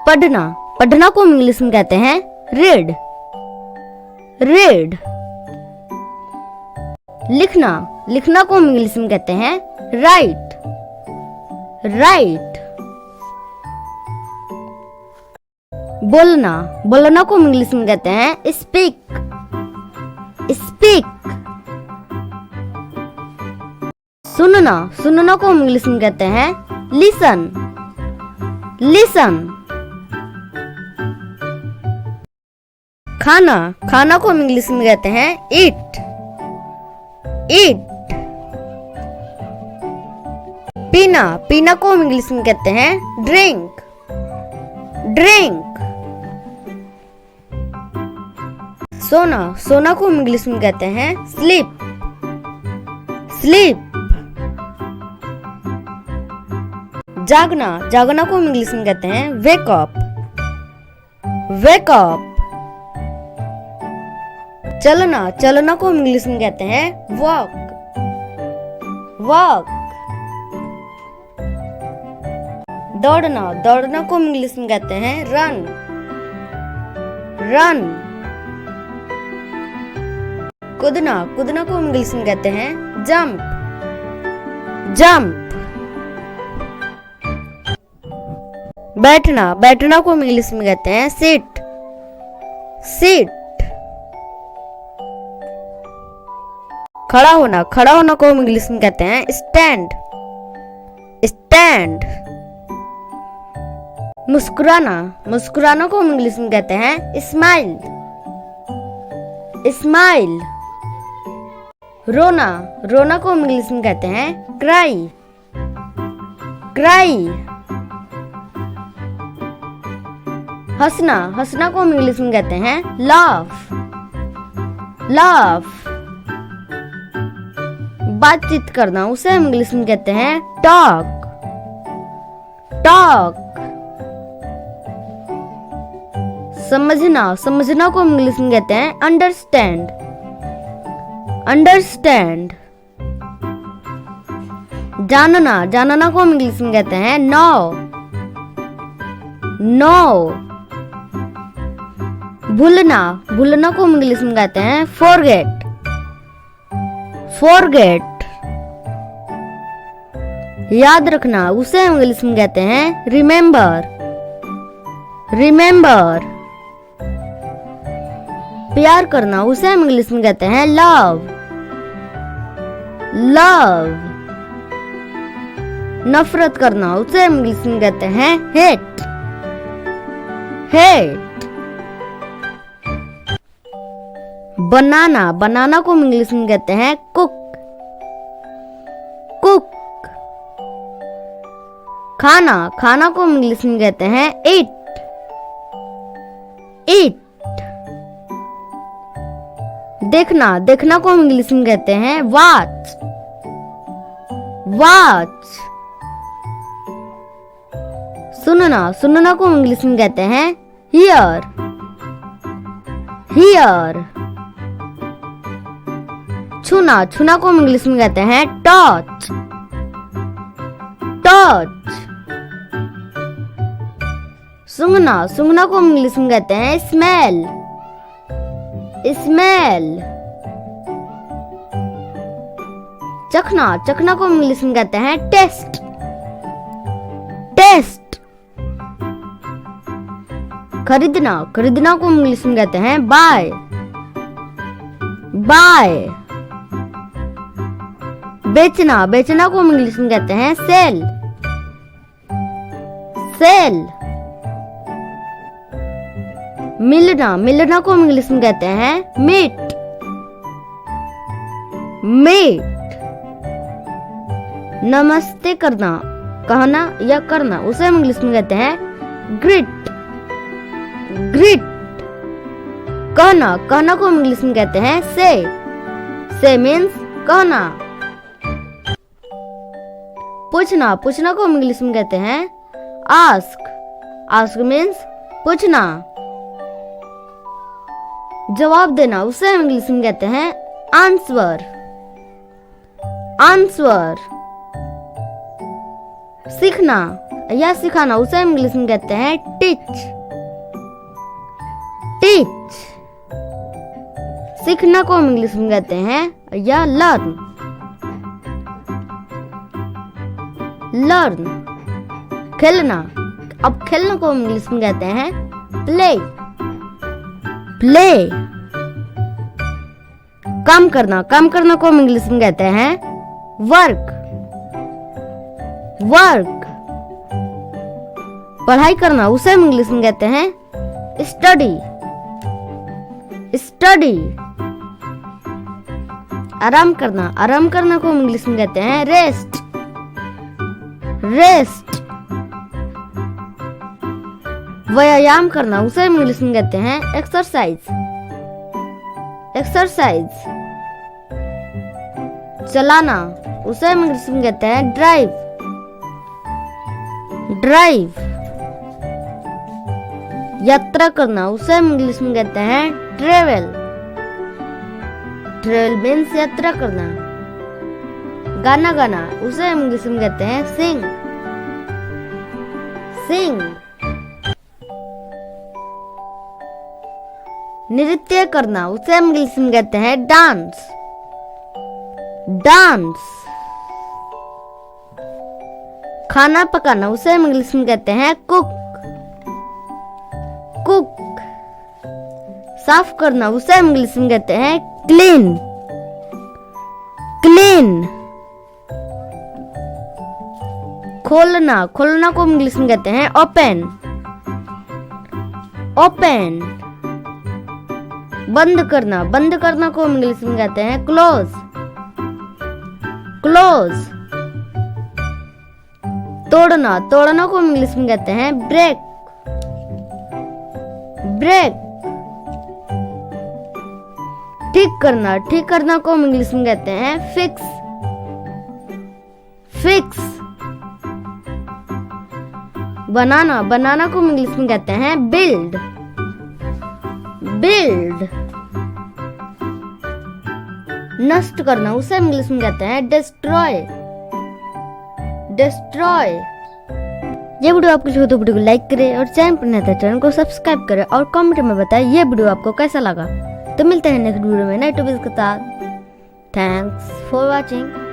पढ़ना, पढ़ना को हम इंग्लिश में कहते हैं रीड, रीड। लिखना, लिखना को हम इंग्लिश में कहते हैं राइट, राइट। बोलना, बोलना को हम इंग्लिश में कहते हैं स्पीक, स्पीक। सुनना, सुनना को हम इंग्लिश में कहते हैं लिसन, लिसन। खाना, खाना को हम इंग्लिश में कहते हैं ईट, ईट। पीना, पीना को हम इंग्लिश में कहते हैं ड्रिंक, ड्रिंक। सोना, सोना को हम इंग्लिश में कहते हैं स्लीप, स्लीप। जागना, जागना को हम इंग्लिश में कहते हैं वेक अप, वेक अप। चलना, चलना को हम इंग्लिश में कहते हैं वॉक, वॉक। दौड़ना, दौड़ना को हम इंग्लिश में कहते हैं रन, रन। कूदना, कूदना को हम इंग्लिश में कहते हैं जंप, जंप। बैठना, बैठना को हम इंग्लिश में कहते हैं सिट, सिट। खड़ा होना, खड़ा होना को हम इंग्लिश में कहते हैं स्टैंड, स्टैंड। मुस्कुराना, मुस्कुराना को हम इंग्लिश में कहते हैं स्माइल, स्माइल। रोना, रोना को हम इंग्लिश में कहते हैं क्राई, क्राई। हंसना, हंसना को हम इंग्लिश में कहते हैं लाफ, लाफ। बातचीत करना, उसे हम इंग्लिश में कहते हैं टॉक, टॉक। समझना, समझना को हम इंग्लिश में कहते हैं अंडरस्टैंड, अंडरस्टैंड। जानना, जानना को हम इंग्लिश में कहते हैं नो, नो। भूलना, भूलना को हम इंग्लिश में कहते हैं फॉरगेट, फॉरगेट। याद रखना, उसे हम इंग्लिश में कहते हैं रिमेम्बर, रिमेम्बर। प्यार करना, उसे हम इंग्लिश में कहते हैं लव, लव। नफरत करना, उसे हम इंग्लिश में कहते हैं हेट, हेट। बनाना, बनाना को हम इंग्लिश में कहते हैं कुक, कुक। खाना, खाना को हम इंग्लिश में कहते हैं ईट, ईट। देखना, देखना को हम इंग्लिश में कहते हैं वॉच, वॉच। सुनना, सुनना को हम इंग्लिश में कहते हैं हियर, हियर। छूना, छूना को हम इंग्लिश में कहते हैं टच, टच। सूंघना, सूंघना को हम इंग्लिश में कहते हैं स्मेल, स्मेल। चखना, चखना को हम इंग्लिश में कहते हैं टेस्ट, टेस्ट। खरीदना, खरीदना को हम इंग्लिश में कहते हैं बाय, बाय। बेचना, बेचना को हम इंग्लिश में कहते हैं सेल, सेल। मिलना, मिलना को हम इंग्लिश में कहते हैं मीट, मीट। नमस्ते करना, कहना या करना, उसे हम इंग्लिश में कहते हैं ग्रीट, ग्रीट। कहना, कहना को हम इंग्लिश में कहते हैं से मीन्स कहना। पूछना, पूछना को हम इंग्लिश में कहते हैं आस्क, आस्क मीन्स पूछना। जवाब देना, उसे हम इंग्लिश में कहते हैं आंसर, आंसर। सीखना, या सिखाना, उसे हम इंग्लिश में कहते हैं टीच। टीच। सीखना को हम इंग्लिश में कहते हैं या लर्न। लर्न। खेलना, अब खेलने को हम इंग्लिश में कहते हैं प्ले। प्ले। काम करना, काम करना को हम इंग्लिश में कहते हैं वर्क। वर्क। पढ़ाई करना, उसे हम इंग्लिश में कहते हैं स्टडी। स्टडी। आराम करना, आराम करना को हम इंग्लिश में कहते हैं रेस्ट। रेस्ट। व्यायाम करना, उसे हम इंग्लिश में कहते हैं एक्सरसाइज। एक्सरसाइज। चलाना, उसे हम इंग्लिश में कहते हैं ड्राइव। ड्राइव। यात्रा करना, उसे हम इंग्लिश में कहते हैं ट्रेवल। ट्रेवल मीन्स यात्रा करना। गाना गाना, उसे हम इंग्लिश में कहते हैं सिंग। सिंग। नृत्य करना, उसे हम इंग्लिश में कहते हैं डांस। डांस। खाना पकाना, उसे हम इंग्लिश में कहते हैं कुक। कुक। साफ करना, उसे हम इंग्लिश में कहते हैं क्लीन। क्लीन। खोलना, खोलना को हम इंग्लिश में कहते हैं ओपन। ओपन। बंद करना, बंद करना को हम इंग्लिश में कहते हैं क्लोज। क्लोज। तोड़ना, तोड़ना को हम इंग्लिश में कहते हैं ब्रेक। ब्रेक। ठीक करना, ठीक करना को हम इंग्लिश में कहते हैं फिक्स। फिक्स। बनाना, बनाना को हम इंग्लिश में कहते हैं बिल्ड। बिल्ड। नष्ट करना, उसे हम इंग्लिश में कहते हैं डिस्ट्रॉय। डिस्ट्रॉय। ये वीडियो आपको लगे तो वीडियो को लाइक करें और चैनल पर नया है चैनल को सब्सक्राइब करें और कमेंट में बताएं ये वीडियो आपको कैसा लगा। तो मिलते हैं नेक्स्ट वीडियो में नए टॉपिक के साथ। Thanks for watching.